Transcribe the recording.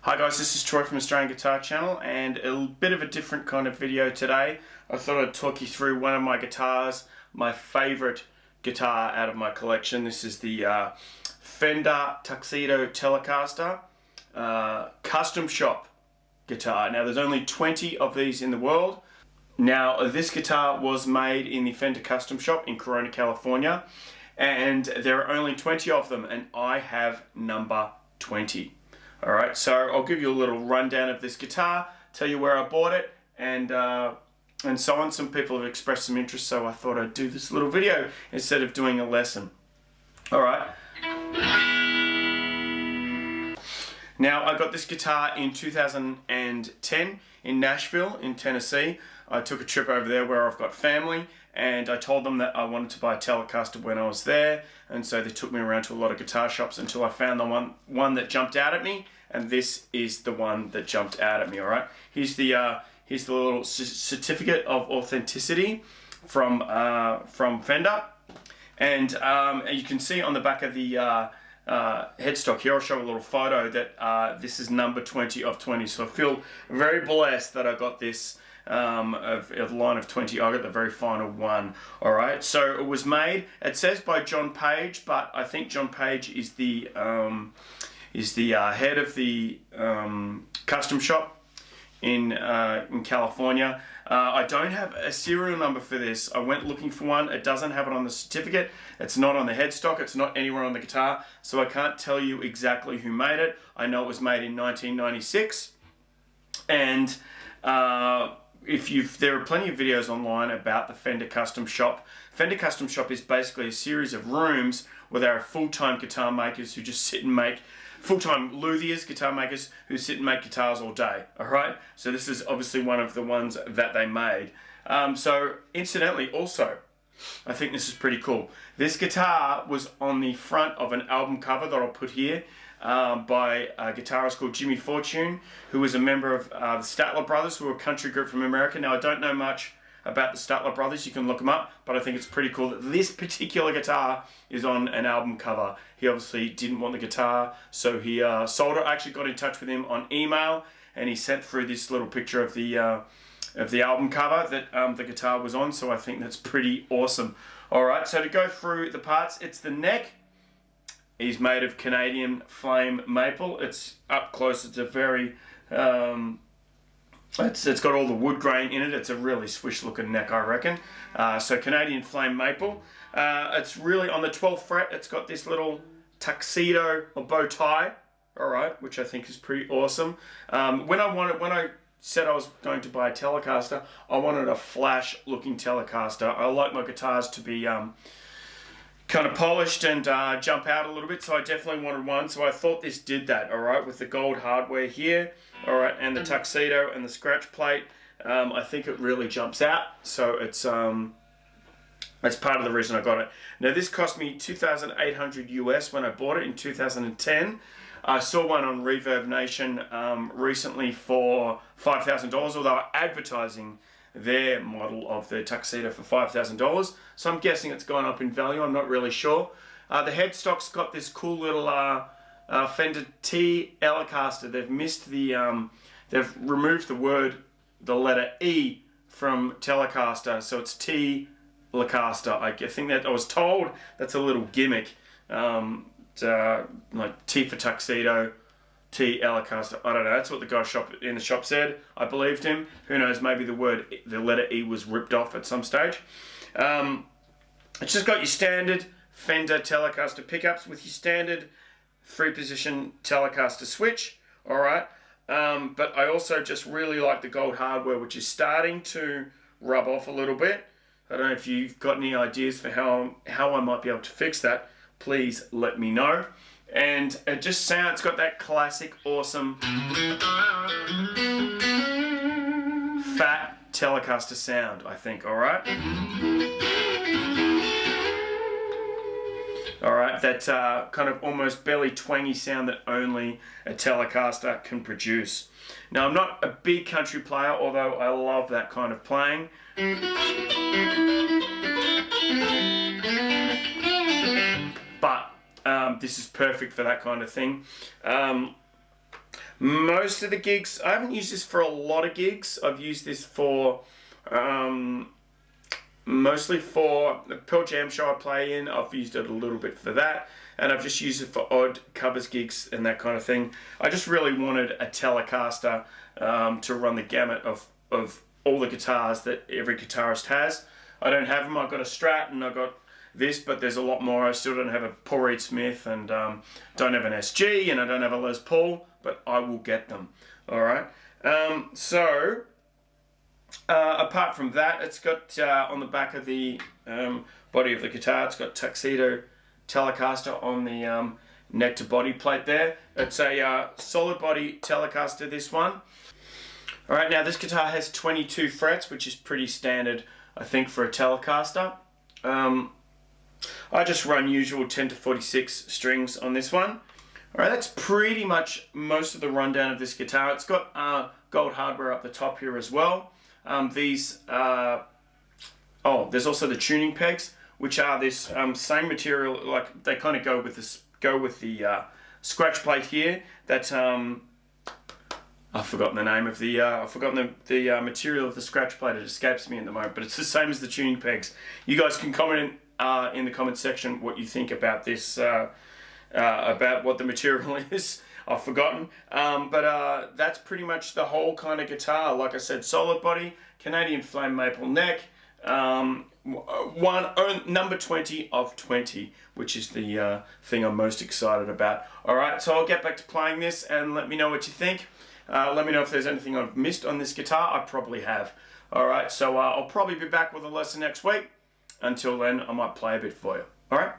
Hi guys, this is Troy from Australian Guitar Channel, and a bit of a different kind of video today. I thought I'd talk you through one of my guitars, my favourite guitar out of my collection. This is the Fender Tuxedo Telecaster Custom Shop guitar. Now there's only 20 of these in the world. Now this guitar was made in the Fender Custom Shop in Corona, California, and there are only 20 of them, and I have number 20. Alright, so I'll give you a little rundown of this guitar, tell you where I bought it, and so on. Some people have expressed some interest, so I thought I'd do this little video instead of doing a lesson. Alright. Now, I got this guitar in 2010 in Nashville, in Tennessee. I took a trip over there where I've got family, and I told them that I wanted to buy a Telecaster when I was there, and so they took me around to a lot of guitar shops until I found the one that jumped out at me, and this is the one that jumped out at me. All right, here's the little certificate of authenticity from Fender, and you can see on the back of the headstock here, I'll show a little photo that this is number 20 of 20. So I feel very blessed that I got this of line of 20. I got the very final one. All right, so it was made, it says by John Page, but I think John Page is the head of the custom shop in California. I don't have a serial number for this. I went looking for one. It doesn't have it on the certificate. It's not on the headstock. It's not anywhere on the guitar. So I can't tell you exactly who made it. I know it was made in 1996. And there are plenty of videos online about the Fender Custom Shop. Fender Custom Shop is basically a series of rooms where there are full-time guitar makers who just sit and make full-time luthiers, guitar makers who sit and make guitars all day. All right, so this is obviously one of the ones that they made. So incidentally, also, I think this is pretty cool. This guitar was on the front of an album cover that I'll put here by a guitarist called Jimmy Fortune, who was a member of the Statler Brothers, who are a country group from America. Now, I don't know much about the Statler Brothers. You can look them up, but I think it's pretty cool that this particular guitar is on an album cover. He obviously didn't want the guitar, so he sold it. I actually got in touch with him on email, and he sent through this little picture of the album cover that the guitar was on, so I think that's pretty awesome. Alright, so to go through the parts, it's the neck. He's made of Canadian flame maple. It's up close. It's a very it's got all the wood grain in it. It's a really swish looking neck, I reckon. So Canadian flame maple. It's really on the 12th fret. It's got this little tuxedo or bow tie, all right, which I think is pretty awesome. When I said I was going to buy a Telecaster, I wanted a flash looking Telecaster. I like my guitars to be kind of polished and jump out a little bit, so I definitely wanted one. So I thought this did that, all right, with the gold hardware here, all right, and the tuxedo and the scratch plate. I think it really jumps out, so that's part of the reason I got it. Now this cost me $2,800 US when I bought it in 2010. I saw one on Reverb Nation recently for $5,000, although advertising their model of the tuxedo for $5,000. So I'm guessing it's gone up in value. I'm not really sure. The headstock's got this cool little Fender Telecaster. They've missed the, they've removed the letter E from Telecaster, so it's Telecaster. I think that I was told that's a little gimmick, like T for tuxedo, Telecaster. I don't know. That's what the guy in the shop said. I believed him. Who knows? Maybe the letter E was ripped off at some stage. It's just got your standard Fender Telecaster pickups with your standard 3-position Telecaster switch. All right. But I also just really like the gold hardware, which is starting to rub off a little bit. I don't know if you've got any ideas for how I might be able to fix that. Please let me know. And it just sounds, it's got that classic, awesome, fat Telecaster sound, I think, alright? Alright, that kind of almost belly twangy sound that only a Telecaster can produce. Now, I'm not a big country player, although I love that kind of playing. But this is perfect for that kind of thing. Most of the gigs, I haven't used this for a lot of gigs. I've used this for mostly for the Pearl Jam show I play in. I've used it a little bit for that, and I've just used it for odd covers gigs and that kind of thing. I just really wanted a Telecaster to run the gamut of all the guitars that every guitarist has. I don't have them. I've got a Strat and I've got this, but there's a lot more. I still don't have a Paul Reed Smith and don't have an SG, and I don't have a Les Paul, but I will get them. All right. Apart from that, it's got on the back of the body of the guitar, it's got Tuxedo Telecaster on the neck to body plate there. It's a solid body Telecaster, this one. Alright, now this guitar has 22 frets, which is pretty standard, I think, for a Telecaster. I just run usual 10 to 46 strings on this one. Alright, that's pretty much most of the rundown of this guitar. It's got gold hardware up the top here as well. There's also the tuning pegs, which are this same material, like they kind of go with the scratch plate here. That I've forgotten the name of the the material of the scratch plate. It escapes me at the moment, but it's the same as the tuning pegs. You guys can comment in the comment section what you think about this, about what the material is. I've forgotten, but that's pretty much the whole kind of guitar. Like I said, solid body, Canadian flame maple neck, number 20 of 20, which is the thing I'm most excited about. Alright, so I'll get back to playing this and let me know what you think. Let me know if there's anything I've missed on this guitar. I probably have. Alright, so I'll probably be back with a lesson next week. Until then, I might play a bit for you. Alright?